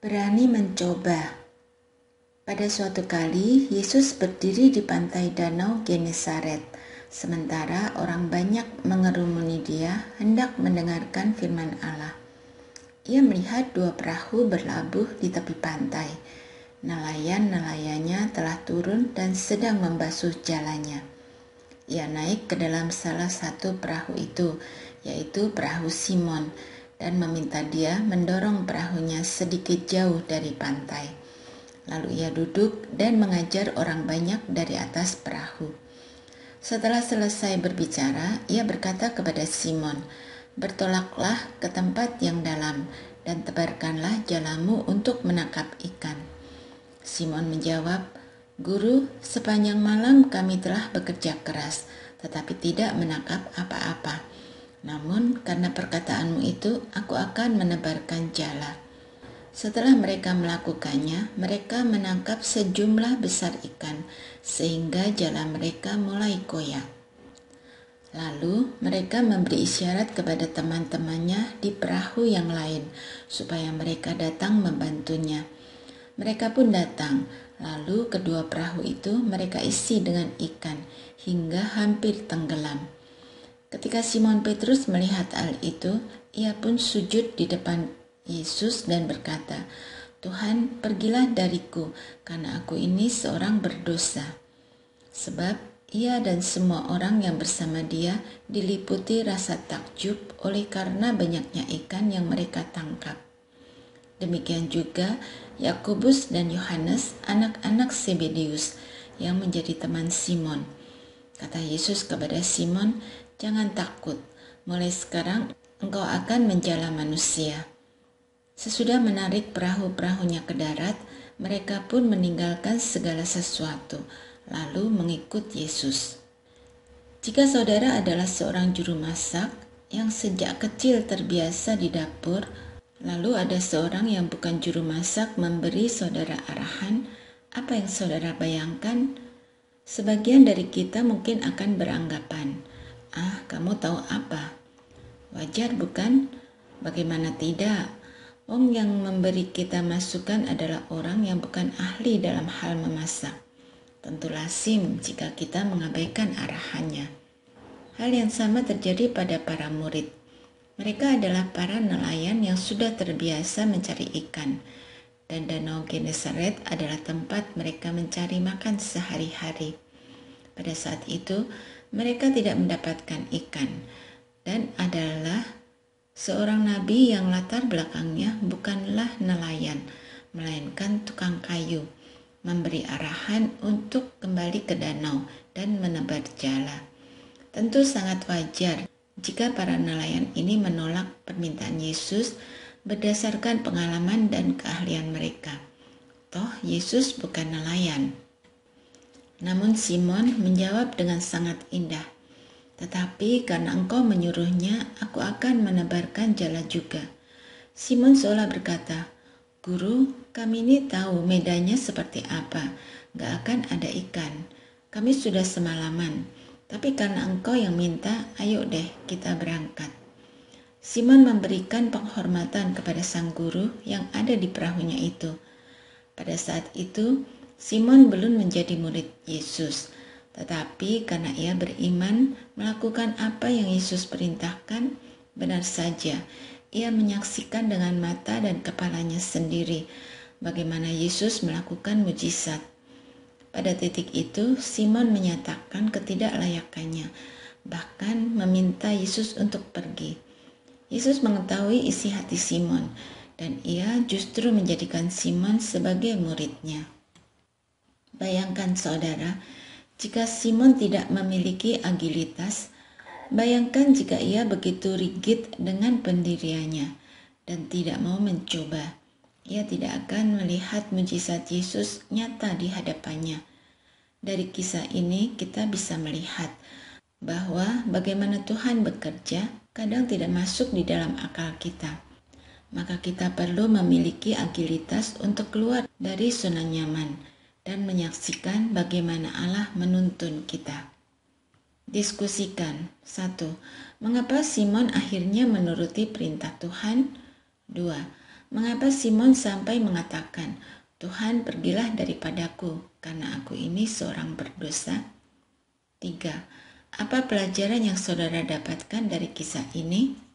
Berani mencoba. Pada suatu kali, Yesus berdiri di pantai danau Genesaret, sementara orang banyak mengerumuni dia hendak mendengarkan firman Allah. Ia melihat dua perahu berlabuh di tepi pantai. Nelayan-nelayannya telah turun dan sedang membasuh jalannya. Ia naik ke dalam salah satu perahu itu, yaitu perahu Simon, dan meminta dia mendorong perahunya sedikit jauh dari pantai. Lalu ia duduk dan mengajar orang banyak dari atas perahu. Setelah selesai berbicara, ia berkata kepada Simon, "Bertolaklah ke tempat yang dalam dan tebarkanlah jalamu untuk menangkap ikan." Simon menjawab, "Guru, sepanjang malam kami telah bekerja keras, tetapi tidak menangkap apa-apa. Namun karena perkataanmu itu, aku akan menebarkan jala." Setelah mereka melakukannya, mereka menangkap sejumlah besar ikan, sehingga jala mereka mulai koyak. Lalu mereka memberi isyarat kepada teman-temannya di perahu yang lain, supaya mereka datang membantunya. Mereka pun datang, lalu kedua perahu itu mereka isi dengan ikan, hingga hampir tenggelam. Ketika Simon Petrus melihat hal itu, ia pun sujud di depan Yesus dan berkata, "Tuhan, pergilah dariku, karena aku ini seorang berdosa." Sebab ia dan semua orang yang bersama dia diliputi rasa takjub oleh karena banyaknya ikan yang mereka tangkap. Demikian juga Yakobus dan Yohanes, anak-anak Zebedeus, yang menjadi teman Simon. Kata Yesus kepada Simon, "Jangan takut, mulai sekarang engkau akan menjala manusia." Sesudah menarik perahu-perahunya ke darat, mereka pun meninggalkan segala sesuatu, lalu mengikut Yesus. Jika saudara adalah seorang juru masak yang sejak kecil terbiasa di dapur, lalu ada seorang yang bukan juru masak memberi saudara arahan, apa yang saudara bayangkan? Sebagian dari kita mungkin akan beranggapan, kamu tahu apa? Wajar bukan? Bagaimana tidak? Yang memberi kita masukan adalah orang yang bukan ahli dalam hal memasak. Tentu lazim jika kita mengabaikan arahannya. Hal yang sama terjadi pada para murid. Mereka adalah para nelayan yang sudah terbiasa mencari ikan, dan danau Genesaret adalah tempat mereka mencari makan sehari-hari. Pada saat itu, mereka tidak mendapatkan ikan, dan adalah seorang nabi yang latar belakangnya bukanlah nelayan, melainkan tukang kayu, memberi arahan untuk kembali ke danau dan menebar jala. Tentu sangat wajar jika para nelayan ini menolak permintaan Yesus berdasarkan pengalaman dan keahlian mereka. Toh Yesus bukan nelayan. Namun Simon menjawab dengan sangat indah, "Tetapi karena engkau menyuruhnya, aku akan menebarkan jala juga." Simon seolah berkata, "Guru, kami ini tahu medanya seperti apa. Gak akan ada ikan. Kami sudah semalaman. Tapi karena engkau yang minta, ayo deh kita berangkat." Simon memberikan penghormatan kepada sang guru yang ada di perahunya itu. Pada saat itu, Simon belum menjadi murid Yesus, tetapi karena ia beriman melakukan apa yang Yesus perintahkan, benar saja ia menyaksikan dengan mata dan kepalanya sendiri bagaimana Yesus melakukan mujizat. Pada titik itu, Simon menyatakan ketidaklayakannya, bahkan meminta Yesus untuk pergi. Yesus mengetahui isi hati Simon, dan ia justru menjadikan Simon sebagai muridnya. Bayangkan saudara, jika Simon tidak memiliki agilitas, bayangkan jika ia begitu rigid dengan pendiriannya dan tidak mau mencoba. Ia tidak akan melihat mujizat Yesus nyata di hadapannya. Dari kisah ini kita bisa melihat bahwa bagaimana Tuhan bekerja kadang tidak masuk di dalam akal kita. Maka kita perlu memiliki agilitas untuk keluar dari zona nyaman dan menyaksikan bagaimana Allah menuntun kita. Diskusikan. 1. Mengapa Simon akhirnya menuruti perintah Tuhan? 2. Mengapa Simon sampai mengatakan, "Tuhan, pergilah daripadaku, karena aku ini seorang berdosa"? 3. Apa pelajaran yang saudara dapatkan dari kisah ini?